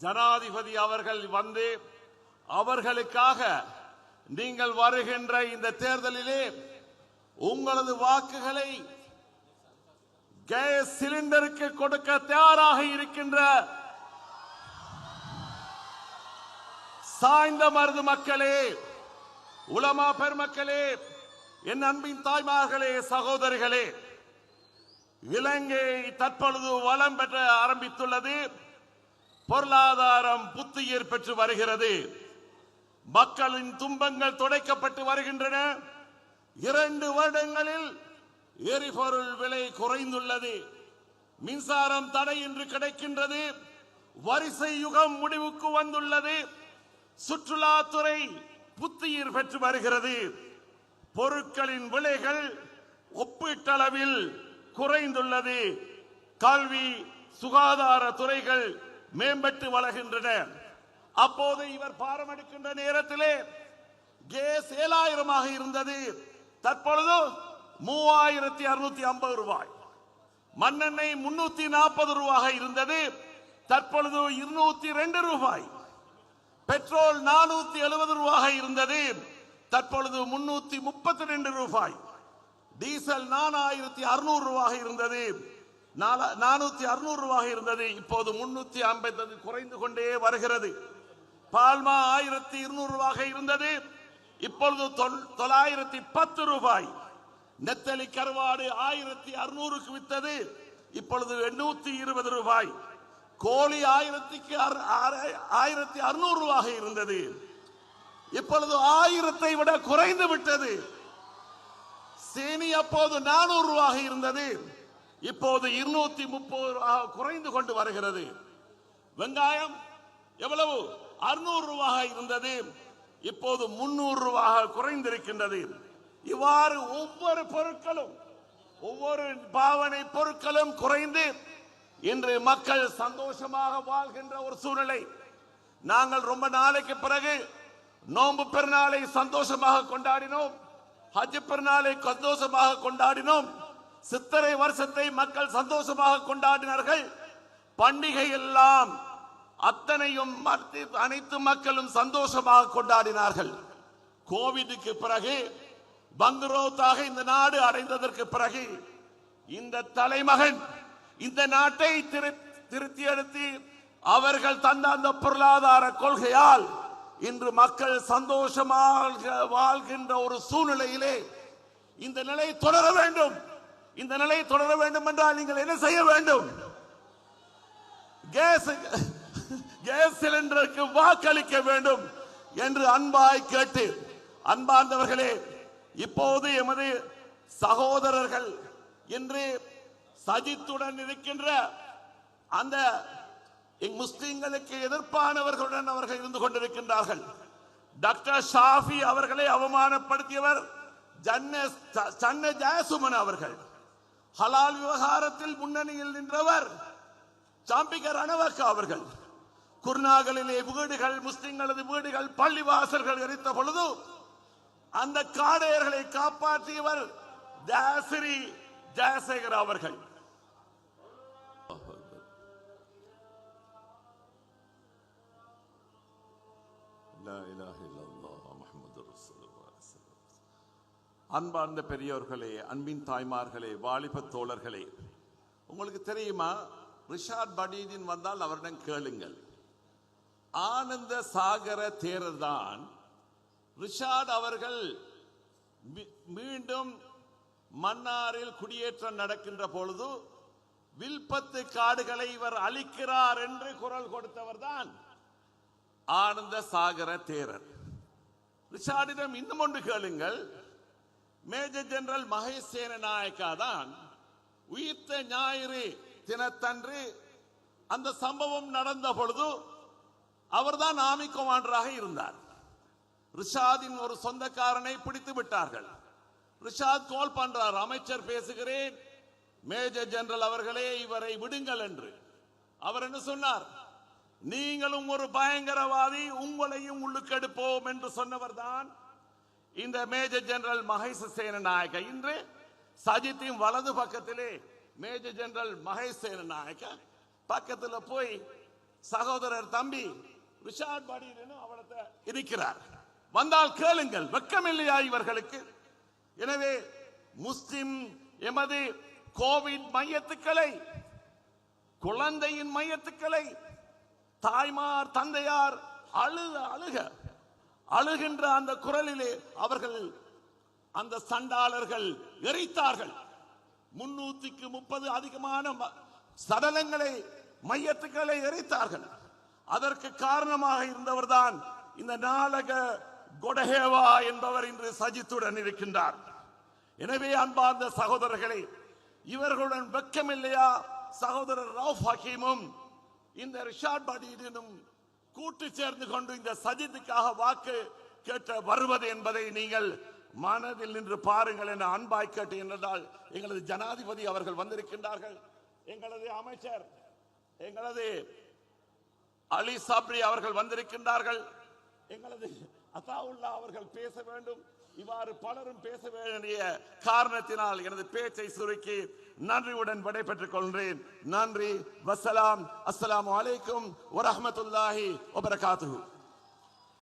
ஜனாதிபதி அவர்கள் வந்து அவர்களுக்காக நீங்கள் வருகின்ற இந்த தேர்தலிலே உங்களது வாக்குகளை கேஸ் சிலிண்டருக்கு கொடுக்க தயாராக இருக்கின்ற சாய்ந்த மருது மக்களே, உலமா பெருமக்களே, என் அன்பின் தாய்மார்களே, சகோதரிகளே, இலங்கை தற்பொழுது வளம் பெற்ற ஆரம்பித்துள்ளது. பொருளாதாரம் புத்துயிர் பெற்று வருகிறது. மக்களின் துன்பங்கள் துடைக்கப்பட்டு வருகின்றன. 2 வருடங்களில் எரிபொருள் விலை குறைந்துள்ளது. மின்சாரம் தடையின்றி கிடைக்கின்றது. வரிசை யுகம் முடிவுக்கு வந்துள்ளது. சுற்றுலாத்துறை புத்துயிர் பெற்று வருகிறது. பொருட்களின் விலைகள் ஒப்பீட்டளவில் குறைந்துள்ளது. கல்வி, சுகாதார துறைகள் மேம்பட்டு வளர்கின்றன. அப்போது இவர் பாரமெடுக்கின்ற நேரத்திலே கேஸ் 7000 இருந்தது. தற்பொழுது 3650 ரூபாய். மண்ணெண்ணெய் 340 ரூபாய் இருந்தது. தற்பொழுது 202 ரூபாய். பெட்ரோல் 470 ரூபாய் இருந்தது. தற்பொழுது 332 ரூபாய். டீசல் 4600 ரூபாய் இருந்தது. 460 ரூபாய் இருந்தது. இப்போது 350 குறைந்து கொண்டே வருகிறது. பால்மா 1200 ரூபாய் இருந்தது. இப்பொழுது 910 ரூபாய். நெத்தலி கருவாடு 1600க்கு வித்தது. இப்பொழுது 820 ரூபாய். கோழி 1600 ரூபாய் இருந்தது. இப்பொழுது 1000 விட குறைந்து விட்டது. சீனி அப்போது 400 ரூபாய் இருந்தது. இப்போது 230 ரூபாய் குறைந்து கொண்டு வருகிறது. வெங்காயம் எவ்வளவு? 600 ரூபாய் இருந்தது. இப்போது 300 ரூபாய் குறைந்திருக்கின்றது. இவ்வாறு ஒவ்வொரு பொருட்களும், ஒவ்வொரு பாவனை பொருட்களும் குறைந்து இன்று மக்கள் சந்தோஷமாக வாழ்கின்ற ஒரு சூழ்நிலை. நாங்கள் ரொம்ப நாளைக்கு பிறகு நோன்பு பெருநாளை சந்தோஷமாக கொண்டாடினோம். ஹஜ் பெருநாளை சந்தோஷமாக கொண்டாடினோம். சித்திரை வருஷத்தை மக்கள் சந்தோஷமாக கொண்டாடினார்கள். பண்டிகை எல்லாம் அத்தனையும் அனைத்து மக்களும் சந்தோஷமாக கொண்டாடினார்கள். கோவிடுக்கு பிறகு பங்குரோத்தாக இந்த நாடு அடைந்ததற்கு பிறகு இந்த தலைமகன் இந்த நாட்டை திருத்தி எடுத்து அவர்கள் தந்த அந்த பொருளாதார கொள்கையால் இன்று மக்கள் சந்தோஷமாக வாழ்கின்ற ஒரு சூழ்நிலையிலே இந்த நிலை தொடர வேண்டும். இந்த நிலை தொடர வேண்டும் என்றால் நீங்கள் என்ன செய்ய வேண்டும்? கேஸ் சிலிண்டருக்கு வாக்களிக்க வேண்டும் என்று அன்பாய் கேட்டு, அன்பார்ந்தவர்களே, இப்போது எமது சகோதரர்கள் இன்று சஜித்துடன் இருக்கின்ற அந்த முஸ்லிம்களுக்கு எதிர்ப்பானவர்களுடன் அவர்கள் இருந்து கொண்டிருக்கின்றார்கள். டாக்டர் ஷாஃபி அவர்களை அவமானப்படுத்தியவர் சன்ன ஜெயசுமன் அவர்கள். ஹலால் விவகாரத்தில் முன்னணியில் நின்றவர் சாம்பிக ரணவக்க அவர்கள். குர்நாகலிலே வீடுகள், முஸ்லிம்களது வீடுகள், பள்ளிவாசல்கள் எரித்த பொழுது அந்த காடையர்களை காப்பாற்றியவர் ஜெயஸ்ரீ ஜெயசேகர் அவர்கள். அன்பார்ந்த பெரியோர்களே, அன்பின் தாய்மார்களே, வாலிப தோழர்களே, உங்களுக்கு தெரியுமா, ரிஷாட் படீதின் வந்தால் அவரிடம் கேளுங்கள். ஆனந்த சாகர தேரர் தான் ரிஷாட் அவர்கள் மீண்டும் மன்னாரில் குடியேற்றம் நடக்கின்ற பொழுது வில்பத்து காடுகளை இவர் அழிக்கிறார் என்று குரல் கொடுத்தவர் தான் ஆனந்த சாகர தேரர். ரிஷாடிடம் இன்னும் ஒன்று கேளுங்கள். மேஜர் ஜெனரல் மகேஷ் சேனநாயக்கா தான் உயிர்த்த ஞாயிறு தினத்தன்று அந்த சம்பவம் நடந்த பொழுது அவர்தான் ஆர்மி கமாண்டராக இருந்தார். ரிஷாதின் ஒரு சொந்தக்காரனை பிடித்து விட்டார்கள். ரிஷாத் கால் பண்றார், அமைச்சர் பேசுகிறேன், மேஜர் ஜெனரல் அவர்களே இவரை விடுங்கள் என்று. அவர் என்ன சொன்னார்? நீங்களும் ஒரு பயங்கரவாதி, உங்களையும் உள்ளுக்கெடுப்போம் என்று சொன்னவர் தான் இந்த மேஜர் ஜெனரல் மகேஷ் சேனநாயக்க. இன்று சஜித்தின் வலது பக்கத்திலே மேஜர் ஜெனரல் மகேஷ் சேனநாயக்க பக்கத்தில் போய் சகோதரர் தம்பி ரிஷாட் பாடியில் அவளத்தை இருக்கிறார். வந்தால் கேளுங்கள், வெக்கம் இல்லையா இவர்களுக்கு? எனவே முஸ்லிம் எமது கோவிட் மையத்துக்களை, குழந்தையின் மையத்துக்களை தாய்மார் தந்தையார் அழுகின்ற அந்த குரலிலே அவர்கள் அந்த சண்டாளர்கள் எரித்தார்கள். 330 அதிகமான சடலங்களை மையத்துக்களை எரித்தார்கள். அதற்கு காரணமாக இருந்தவர்தான் இந்த நாலக கொடஹேவா என்பவர் இன்று சஜித்துடன் இருக்கின்றார். எனவே அன்பார்ந்த சகோதரர்களே, இவர்களுடன் வெக்கமில்லையா? சகோதரர் ரவுஃப் ஹக்கீமும் இந்த ரிஷாட் பாடியிலும் கூட்டு சேர்ந்து கொண்டு இந்த சஜித்துக்காக வாக்கு கேட்ட வருவது என்பதை நீங்கள் மனதில் நின்று பாருங்கள் என அன்பாய் கேட்டு. என்றால் எங்களது ஜனாதிபதி அவர்கள் வந்திருக்கின்றார்கள், எங்களது அமைச்சர் எங்களது அலி சப்ரி அவர்கள் வந்திருக்கின்றார்கள், எங்களது அத்தாவுல்லா அவர்கள் பேச வேண்டும். இவ்வாறு பலரும் பேச வேண்டிய காரணத்தினால் எனது பேச்சை சுருக்கி நன்றியுடன் விடைபெற்றுக் கொள்கிறேன். நன்றி, வசலாம், அஸ்ஸலாமு அலைக்கும் வரஹ்மத்துல்லாஹி வபரகாத்துஹு.